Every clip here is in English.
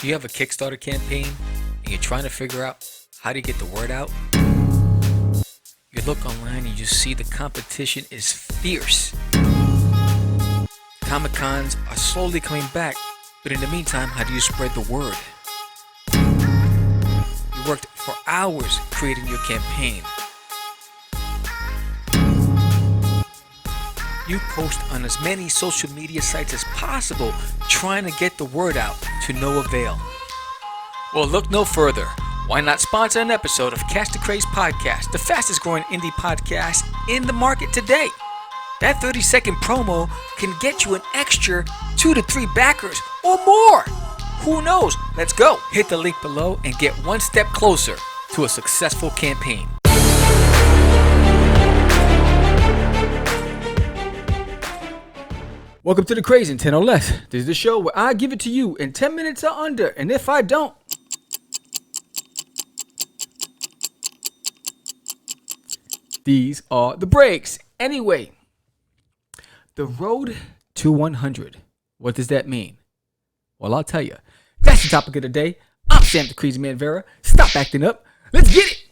Do you have a Kickstarter campaign and you're trying to figure out how to get the word out? You look online and you see the competition is fierce. Comic-Cons are slowly coming back, but in the meantime, how do you spread the word? You worked for hours creating your campaign. You post on as many social media sites as possible, trying to get the word out to no avail. Well, look no further. Why not sponsor an episode of Catch The Crazees podcast, the fastest growing indie podcast in the market today? That 30-second promo can get you an extra 2 to 3 backers or more. Who knows? Let's go. Hit the link below and get one step closer to a successful campaign. Welcome to The Crazees in 10 or less. This is the show where I give it to you in 10 minutes or under, and if I don't, these are the breaks. Anyway, the road to 100. What does that mean? Well, I'll tell you. That's the topic of the day. I'm Sam the Crazy Man Vera. Stop acting up. Let's get it.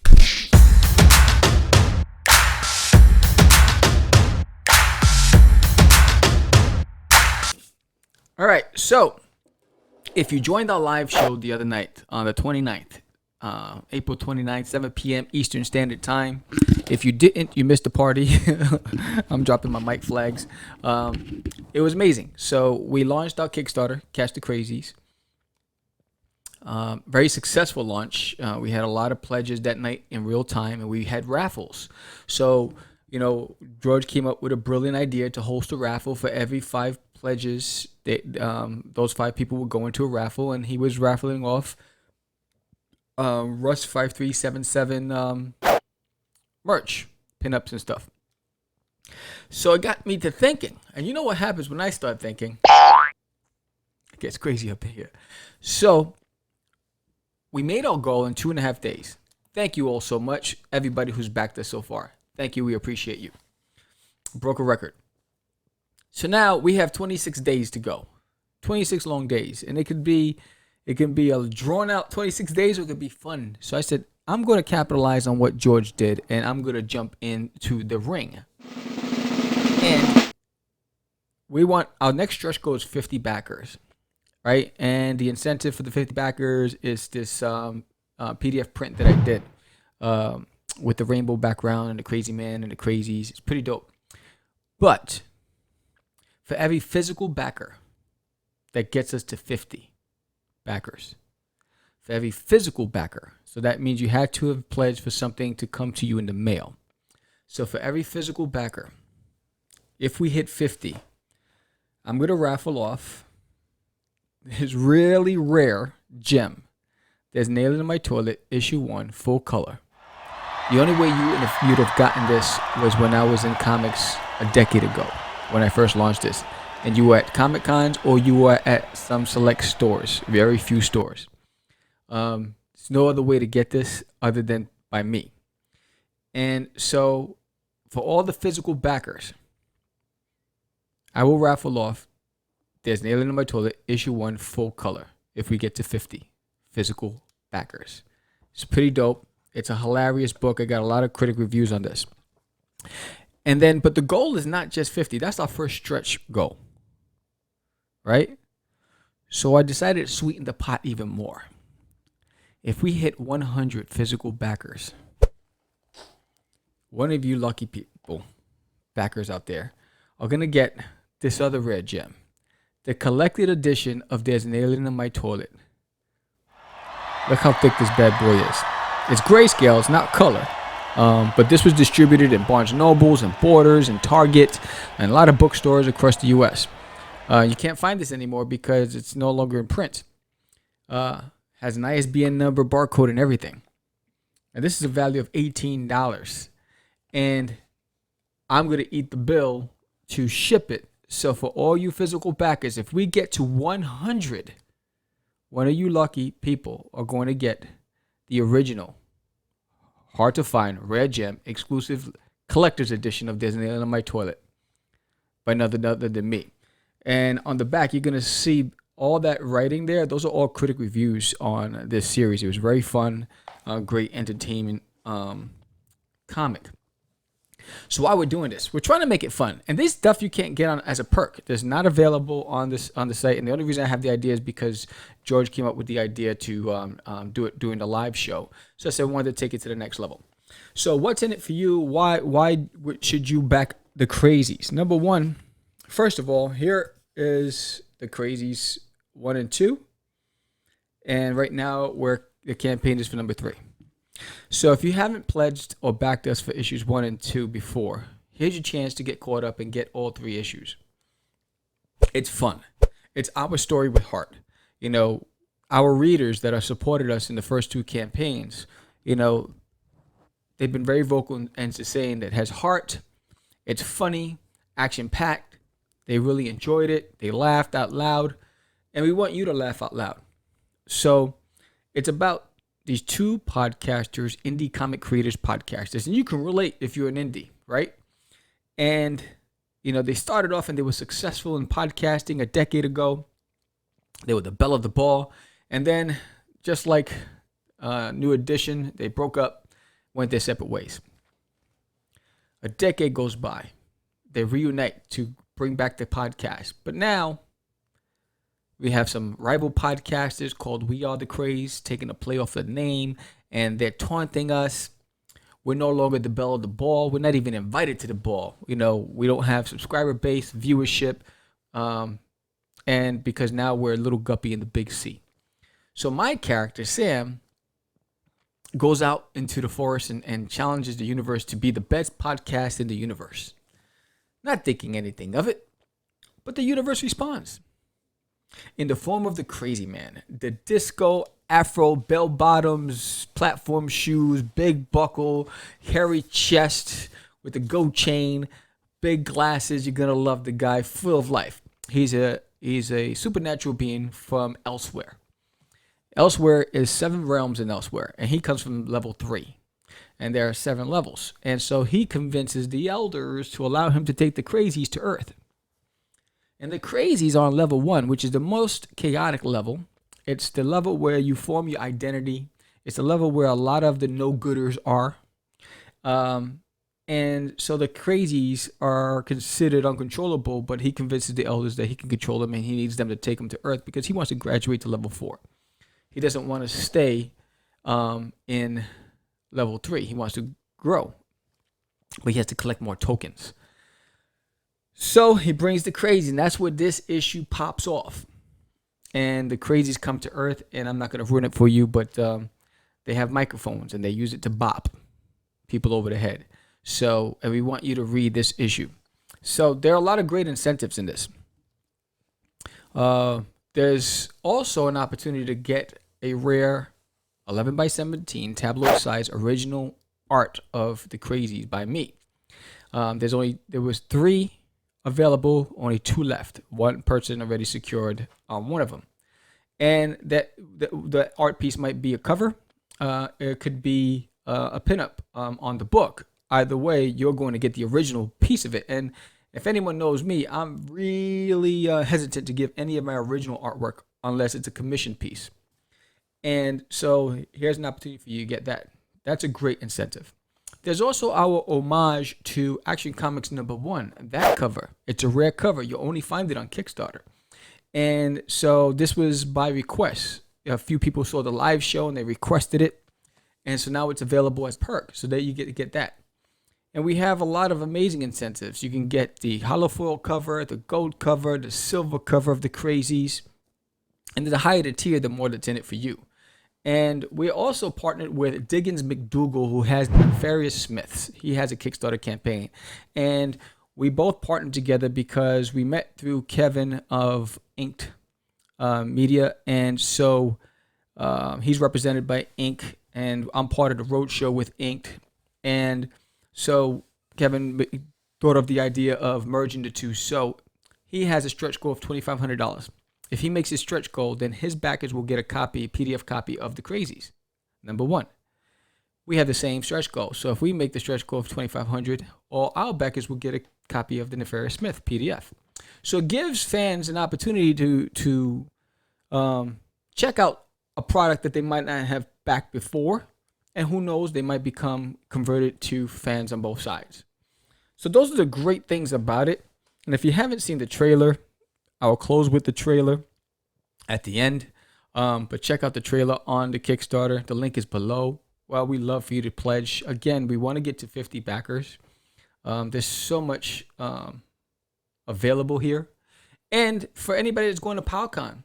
All right, so if you joined our live show the other night on the 29th, April 29th, 7 p.m. Eastern Standard Time. If you didn't, you missed the party. I'm dropping my mic flags. It was amazing. So we launched our Kickstarter, Catch The Crazees. Very successful launch. We had a lot of pledges that night in real time, and we had raffles. So, George came up with a brilliant idea to host a raffle for every 5 pledges. Those 5 people would go into a raffle, and he was raffling off Russ 5377 merch, pinups and stuff. So it got me to thinking, and you know what happens when I start thinking? It gets crazy up in here. So we made our goal in 2.5 days. Thank you all so much, everybody who's backed us so far. Thank you, we appreciate you. Broke a record. So now we have 26 days to go. 26 long days. And it can be a drawn out 26 days, or it could be fun. So I said, I'm going to capitalize on what George did, and I'm going to jump into the ring. And we want our next stretch goal is 50 backers, right? And the incentive for the 50 backers is this PDF print that I did with the rainbow background and the crazy man and the crazies. It's pretty dope. But for every physical backer that gets us to 50 backers, for every physical backer, so that means you had to have pledged for something to come to you in the mail. So for every physical backer, if we hit 50, I'm going to raffle off this really rare gem. There's Nail It in My Toilet, issue 1, full color. The only way you'd have gotten this was when I was in comics a decade ago, when I first launched this. And you were at Comic-Cons or you were at some select stores, very few stores. There's no other way to get this other than by me. And so for all the physical backers, I will raffle off There's Nail It in My Toilet, issue 1, full color, if we get to 50 physical backers. It's pretty dope. It's a hilarious book. I got a lot of critic reviews on this. And then, but the goal is not just 50. That's our first stretch goal, right? So I decided to sweeten the pot even more. If we hit 100 physical backers, one of you lucky people, backers out there, are going to get this other rare gem. The collected edition of There's Nail It in My Toilet. Look how thick this bad boy is. It's grayscale, it's not color. But this was distributed in Barnes & Nobles and Borders and Target and a lot of bookstores across the U.S. You can't find this anymore because it's no longer in print. Has an ISBN number, barcode, and everything. And this is a value of $18. And I'm going to eat the bill to ship it. So for all you physical backers, if we get to 100, one of you lucky people are going to get the original, hard to find, rare gem, exclusive collector's edition of There's Nail It in My Toilet by none other than me. And on the back, you're going to see all that writing there, those are all critic reviews on this series. It was very fun, great entertainment comic. So why we're doing this, we're trying to make it fun, and this stuff you can't get on as a perk. It's not available on the site, and the only reason I have the idea is because George came up with the idea to do it during the live show. So I said I wanted to take it to the next level. So what's in it for you? Why should you back the Crazees? Number one, first of all, here is the Crazees 1 and 2, and right now the campaign is for number 3. So if you haven't pledged or backed us for issues 1 and 2 before, here's your chance to get caught up and get all 3 issues. It's fun. It's our story with heart. You know, our readers that have supported us in the first 2 campaigns, you know, they've been very vocal and saying that it has heart, it's funny, action-packed, they really enjoyed it, they laughed out loud, and we want you to laugh out loud. So it's about these 2 podcasters, indie comic creators podcasters, and you can relate if you're an indie, right? And, you know, they started off and they were successful in podcasting a decade ago. They were the belle of the ball. And then, just like New Edition, they broke up, went their separate ways. A decade goes by. They reunite to bring back the podcast. But now, we have some rival podcasters called We Are The Craze taking a play off the name, and they're taunting us. We're no longer the belle of the ball. We're not even invited to the ball. You know, we don't have subscriber base, viewership, and because now we're a little guppy in the big C. So my character, Sam, goes out into the forest and challenges the universe to be the best podcast in the universe. Not thinking anything of it, but the universe responds in the form of the Crazy Man, the disco afro, bell bottoms, platform shoes, big buckle, hairy chest with a gold chain, big glasses. You're gonna love the guy, full of life. He's a supernatural being from elsewhere. Elsewhere is 7 realms in Elsewhere, and he comes from level 3, and there are 7 levels. And so he convinces the elders to allow him to take the Crazies to Earth. And the Crazies are on level 1, which is the most chaotic level. It's the level where you form your identity. It's the level where a lot of the no-gooders are. And so the Crazies are considered uncontrollable, but he convinces the elders that he can control them, and he needs them to take him to Earth because he wants to graduate to level 4. He doesn't want to stay in level 3. He wants to grow, but he has to collect more tokens. So he brings the Crazies, and that's where this issue pops off. And the Crazies come to Earth, and I'm not going to ruin it for you, but they have microphones, and they use it to bop people over the head. So, and we want you to read this issue. So there are a lot of great incentives in this. There's also an opportunity to get a rare 11x17 tabloid size original art of the Crazies by me. There was 3 available, only 2 left. One person already secured one of them, and the art piece might be a cover. It could be a pinup on the book. Either way, you're going to get the original piece of it. And if anyone knows me, I'm really hesitant to give any of my original artwork unless it's a commission piece. And so here's an opportunity for you to get that. That's a great incentive. There's also our homage to Action Comics #1. That cover, it's a rare cover. You'll only find it on Kickstarter. And so this was by request. A few people saw the live show and they requested it. And so now it's available as perk. So that you get that. And we have a lot of amazing incentives. You can get the holofoil cover, the gold cover, the silver cover of the Crazies. And the higher the tier, the more that's in it for you. And we're also partnered with Diggins McDougal, who has Nefarious Smiths. He has a Kickstarter campaign. And we both partnered together because we met through Kevin of Inked Media. And so he's represented by Ink, and I'm part of the roadshow with Inked. And so Kevin thought of the idea of merging the two. So he has a stretch goal of $2,500. If he makes his stretch goal, then his backers will get a PDF copy of the Crazies. #1. We have the same stretch goal. So if we make the stretch goal of $2,500, all our backers will get a copy of the Nefarious Smith PDF. So it gives fans an opportunity to check out a product that they might not have backed before. And who knows, they might become converted to fans on both sides. So those are the great things about it. And if you haven't seen the trailer, I will close with the trailer at the end. But check out the trailer on the Kickstarter. The link is below. Well, we love for you to pledge. Again, we want to get to 50 backers. There's so much available here. And for anybody that's going to PowCon,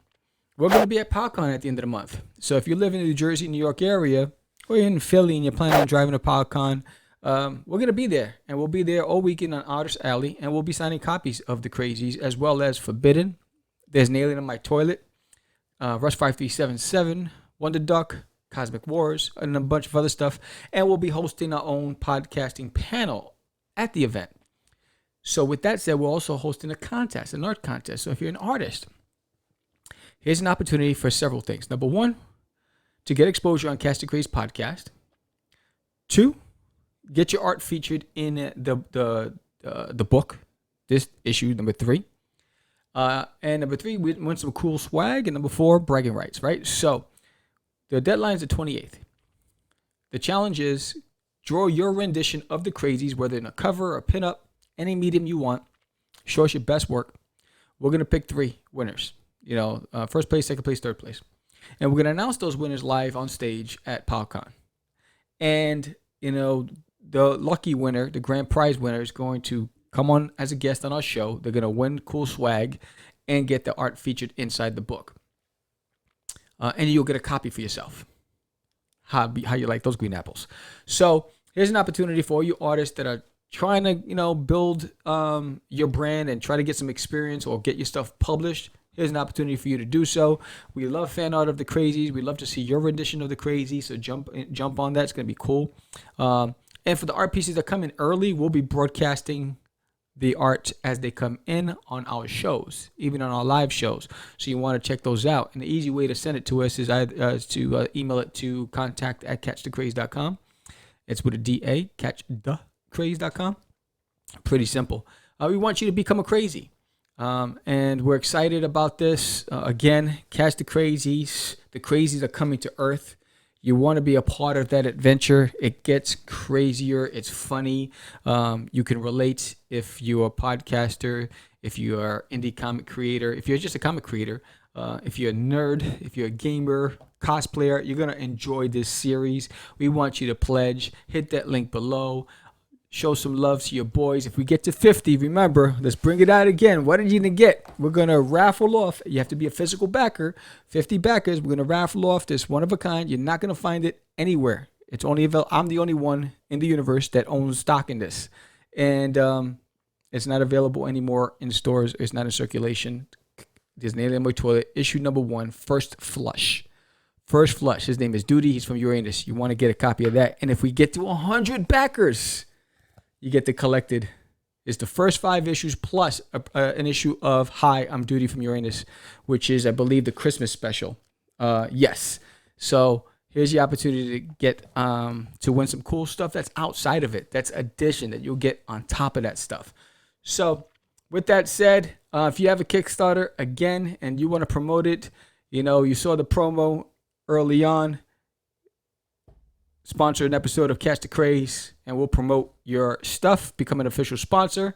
we're going to be at PowCon at the end of the month. So if you live in the New Jersey, New York area, or you're in Philly and you're planning on driving to PowCon, we're going to be there. And we'll be there all weekend on Artist Alley. And we'll be signing copies of The Crazies as well as Forbidden. There's Nailing on My Toilet, Rush 5377, Wonder Duck, Cosmic Wars, and a bunch of other stuff. And we'll be hosting our own podcasting panel at the event. So with that said, we're also hosting a contest, an art contest. So if you're an artist, here's an opportunity for several things. Number one, to get exposure on Catch The Crazees podcast. 2, get your art featured in the book, this issue number 3. And number 3, we win some cool swag. And number 4, bragging rights, right? So the deadline is the 28th. The challenge is draw your rendition of The Crazies, whether in a cover or pinup, any medium you want. Show us your best work. We're going to pick 3 winners. First place, second place, third place. And we're going to announce those winners live on stage at PowCon. And, the lucky winner, the grand prize winner, is going to come on as a guest on our show. They're going to win cool swag and get the art featured inside the book. And you'll get a copy for yourself. How you like those green apples. So here's an opportunity for all you artists that are trying to, build your brand and try to get some experience or get your stuff published. Here's an opportunity for you to do so. We love fan art of The Crazies. We love to see your rendition of The Crazies. So jump on that. It's going to be cool. And for the art pieces that come in early, we'll be broadcasting the art as they come in on our shows, even on our live shows. So you want to check those out. And the easy way to send it to us is to email it to contact@catchthecraze.com. It's with a D-A, catchthecraze.com. Pretty simple. We want you to become a crazy. And we're excited about this. Again, Catch the Crazies. The Crazies are coming to Earth. You want to be a part of that adventure. It gets crazier. It's funny. You can relate if you're a podcaster, if you are an indie comic creator, if you're just a comic creator, if you're a nerd, if you're a gamer, cosplayer, you're going to enjoy this series. We want you to pledge. Hit that link below. Show some love to your boys. If we get to 50, remember, let's bring it out again. What are you going to get? We're going to raffle off. You have to be a physical backer. 50 backers. We're going to raffle off this one of a kind. You're not going to find it anywhere. It's only available. I'm the only one in the universe that owns stock in this. And it's not available anymore in stores. It's not in circulation. There's Nailing on My Toilet. Issue number 1, First Flush. First Flush. His name is Duty. He's from Uranus. You want to get a copy of that. And if we get to 100 backers, you get the collected. It's the first 5 issues plus an issue of Hi, I'm Duty from Uranus, which is, I believe, the Christmas special. Yes. So here's the opportunity to get to win some cool stuff that's outside of it. That's addition that you'll get on top of that stuff. So with that said, if you have a Kickstarter, again, and you want to promote it, you saw the promo early on. Sponsor an episode of Catch the Craze, and we'll promote your stuff, become an official sponsor.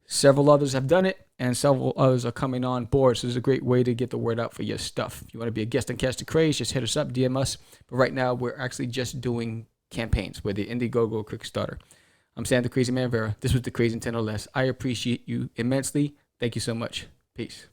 Several others have done it, and several others are coming on board. So it's a great way to get the word out for your stuff. If you want to be a guest on Catch the Craze, just hit us up, DM us. But right now, we're actually just doing campaigns with the Indiegogo Kickstarter. I'm Sam the Crazy Man Vera. This was The Crazy Nintendo Less. I appreciate you immensely. Thank you so much. Peace.